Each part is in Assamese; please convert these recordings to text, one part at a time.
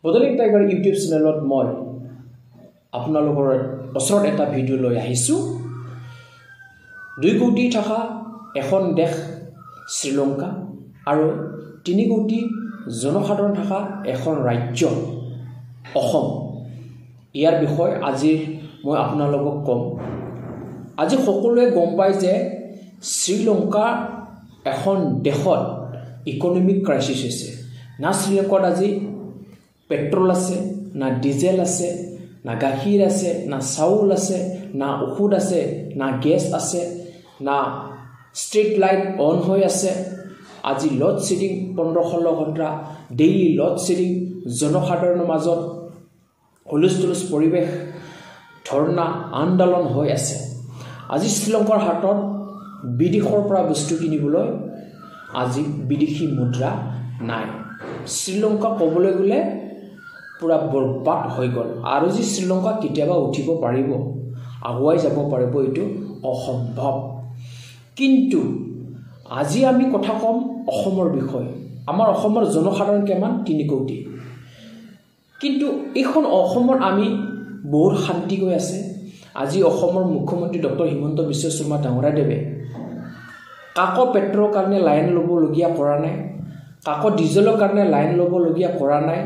বদলিং টাইগাৰ ইউটিউব চেনেলত মই আপোনালোকৰ ওচৰত এটা ভিডিঅ' লৈ আহিছোঁ 2 কোটি থকা এখন দেশ শ্ৰীলংকা আৰু 3 কোটি জনসাধাৰণ থকা এখন ৰাজ্য অসম ইয়াৰ বিষয়ে আজি মই আপোনালোকক কম আজি সকলোৱে গম পায় যে শ্ৰীলংকা এখন দেশত ইকনমিক ক্ৰাইচিছ হৈছে না শ্ৰীলংকাত আজি পেট্ৰল আছে না ডিজেল আছে না গাখীৰ আছে না চাউল আছে না ঔষধ আছে না গেছ আছে না ষ্ট্ৰীট লাইট অন হৈ আছে আজি লোড শেডিং 15-16 ঘণ্টা ডেইলি লোড শেডিং জনসাধাৰণৰ মাজত হুলস্থুল পৰিৱেশ ধৰ্ণা আন্দোলন হৈ আছে আজি শ্ৰীলংকাৰ হাতত বিদেশৰ পৰা বস্তু কিনিবলৈ আজি বিদেশী মুদ্ৰা নাই শ্ৰীলংকা ক'বলৈ গ'লে পুৰা বৰবাদ হৈ গ'ল আৰু যি শ্ৰীলংকা কেতিয়াবা উঠিব পাৰিব আগুৱাই যাব পাৰিব এইটো অসম্ভৱ কিন্তু আজি আমি কথা কম অসমৰ বিষয়ে আমাৰ অসমৰ জনসাধাৰণ কিমান 3 কোটি কিন্তু এইখন অসমৰ আমি বহুত শান্তি গৈ আছে আজি অসমৰ মুখ্যমন্ত্ৰী ডক্টৰ হিমন্ত বিশ্ব শৰ্মা ডাঙৰীয়াদেৱে কাকো পেট্ৰলৰ কাৰণে লাইন ল'বলগীয়া কৰা নাই কাকো ডিজেলৰ কাৰণে লাইন ল'বলগীয়া কৰা নাই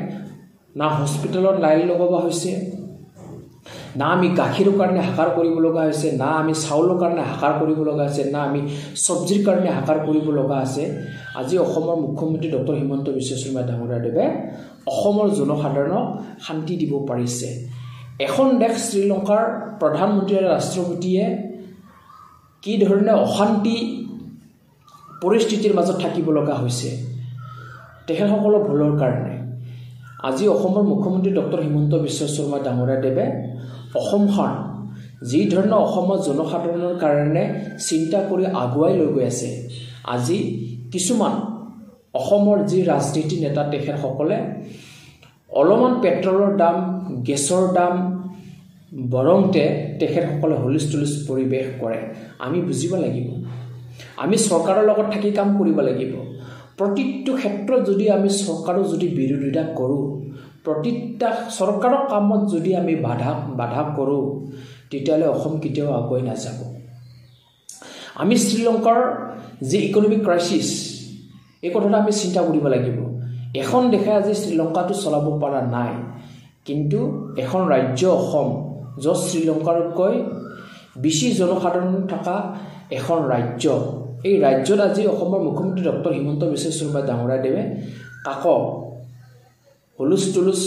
না হস্পিটেলত লাইন লগাব হৈছে না আমি গাখীৰৰ কাৰণে হাকাৰ কৰিব লগা হৈছে না আমি চাউলৰ কাৰণে হাকাৰ কৰিব লগা হৈছে না আমি চব্জিৰ কাৰণে হাকাৰ কৰিব লগা আছে আজি অসমৰ মুখ্যমন্ত্ৰী ডক্টৰ হিমন্ত বিশ্ব শৰ্মা ডাঙৰীয়াদেৱে অসমৰ জনসাধাৰণক শান্তি দিব পাৰিছে এখন দেশ শ্ৰীলংকাৰ প্ৰধানমন্ত্ৰী আৰু ৰাষ্ট্ৰপতিয়ে কি ধৰণে অশান্তি পৰিস্থিতিৰ মাজত থাকিব লগা হৈছে তেখেতসকলৰ ভুলৰ কাৰণে আজি অসমৰ মুখ্যমন্ত্ৰী ডক্টৰ হিমন্ত বিশ্ব শৰ্মা ডাঙৰীয়াদেৱে অসমখন যি ধৰণৰ অসমৰ জনসাধাৰণৰ কাৰণে চিন্তা কৰি আগুৱাই লৈ গৈ আছে আজি কিছুমান অসমৰ যি ৰাজনীতি নেতা তেখেতসকলে অলপমান পেট্ৰলৰ দাম গেছৰ দাম বৰংতে তেখেতসকলে হুলস্থুল পৰিৱেশ কৰে আমি বুজিব লাগিব আমি চৰকাৰৰ লগত থাকি কাম কৰিব লাগিব প্ৰতিটো ক্ষেত্ৰত যদি আমি চৰকাৰৰ যদি বিৰোধিতা কৰোঁ প্ৰতিটা চৰকাৰৰ কামত যদি আমি বাধা কৰোঁ তেতিয়াহ'লে অসম কেতিয়াও আগুৱাই নাযাব আমি শ্ৰীলংকাৰ যি ইকনমিক ক্ৰাইচিছ এই কথাটো আমি চিন্তা কৰিব লাগিব এখন দেশে আজি শ্ৰীলংকাটো চলাব পৰা নাই কিন্তু এখন ৰাজ্য অসম য'ত শ্ৰীলংকাৰকৈ বেছি জনসাধাৰণ থকা এখন ৰাজ্য এই ৰাজ্যত আজি অসমৰ মুখ্যমন্ত্ৰী ডক্টৰ হিমন্ত বিশ্ব শৰ্মা ডাঙৰীয়াদেৱে কাকো হুলস্থুলুচ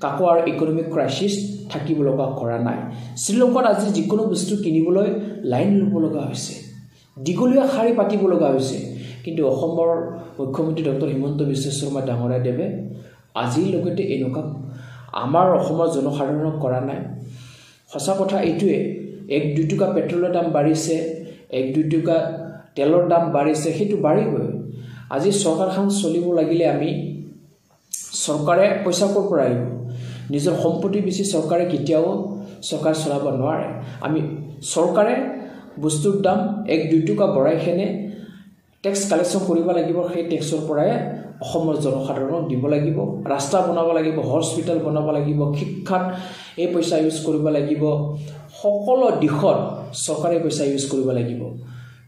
কাকো আৰু ইকনমিক ক্ৰাইচিছ থাকিব লগা কৰা নাই শ্ৰীলংকাত আজি যিকোনো বস্তু কিনিবলৈ লাইন ল'ব লগা হৈছে দীঘলীয়া শাৰী পাতিব লগা হৈছে কিন্তু অসমৰ মুখ্যমন্ত্ৰী ডক্টৰ হিমন্ত বিশ্ব শৰ্মা ডাঙৰীয়াদেৱে আজিলৈকে এনেকুৱা আমাৰ অসমৰ জনসাধাৰণক কৰা নাই সঁচা কথা এইটোৱে 1-2 টকা পেট্ৰলৰ দাম বাঢ়িছে 1-2 টকা তেলৰ দাম বাঢ়িছে সেইটো বাঢ়িবই আজি চৰকাৰখন চলিব লাগিলে আমি চৰকাৰে পইচা ক'ৰ পৰা আহিব নিজৰ সম্পত্তি বেছি চৰকাৰে কেতিয়াও চৰকাৰ চলাব নোৱাৰে আমি চৰকাৰে বস্তুৰ দাম 1-2 টকা বঢ়াইখনে টেক্স কালেকশ্যন কৰিব লাগিব সেই টেক্সৰ পৰাই অসমৰ জনসাধাৰণক দিব লাগিব ৰাস্তা বনাব লাগিব হস্পিটেল বনাব লাগিব শিক্ষাত এই পইচা ইউজ কৰিব লাগিব সকলো দিশত চৰকাৰে পইচা ইউজ কৰিব লাগিব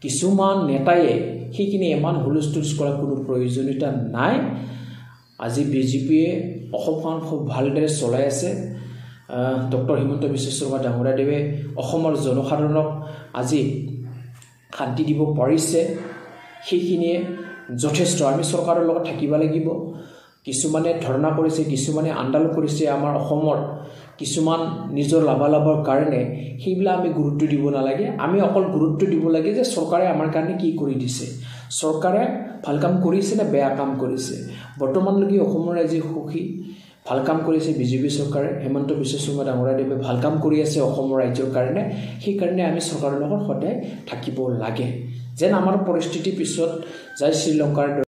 কিছুমান নেতায়ে সেইখিনি ইমান হুলস্থুল কৰাৰ কোনো প্ৰয়োজনীয়তা নাই আজি বিজেপিয়ে অসমখন খুব ভালদৰে চলাই আছে ডক্টৰ হিমন্ত বিশ্ব শৰ্মা ডাঙৰীয়াদেৱে অসমৰ জনসাধাৰণক আজি শান্তি দিব পাৰিছে সেইখিনিয়ে যথেষ্ট আমি চৰকাৰৰ লগত থাকিব লাগিব কিছুমানে ধৰ্ণা কৰিছে কিছুমানে আন্দোলন কৰিছে আমাৰ অসমৰ কিছুমান নিজৰ লাভালাভৰ কাৰণে সেইবিলাক আমি গুৰুত্ব দিব নালাগে আমি অকল গুৰুত্ব দিব লাগে যে চৰকাৰে আমাৰ কাৰণে কি কৰি দিছে চৰকাৰে ভাল কাম কৰিছে নে বেয়া কাম কৰিছে বৰ্তমানলৈকে অসমৰ ৰাইজে সুখী ভাল কাম কৰিছে বিজেপি চৰকাৰে হিমন্ত বিশ্ব শৰ্মা ডাঙৰীয়াদেৱে ভাল কাম কৰি আছে অসমৰ ৰাজ্যৰ কাৰণে সেইকাৰণে আমি চৰকাৰৰ লগত সদায় থাকিব লাগে যেন আমাৰ পৰিস্থিতি পিছত যায় শ্ৰীলংকাৰ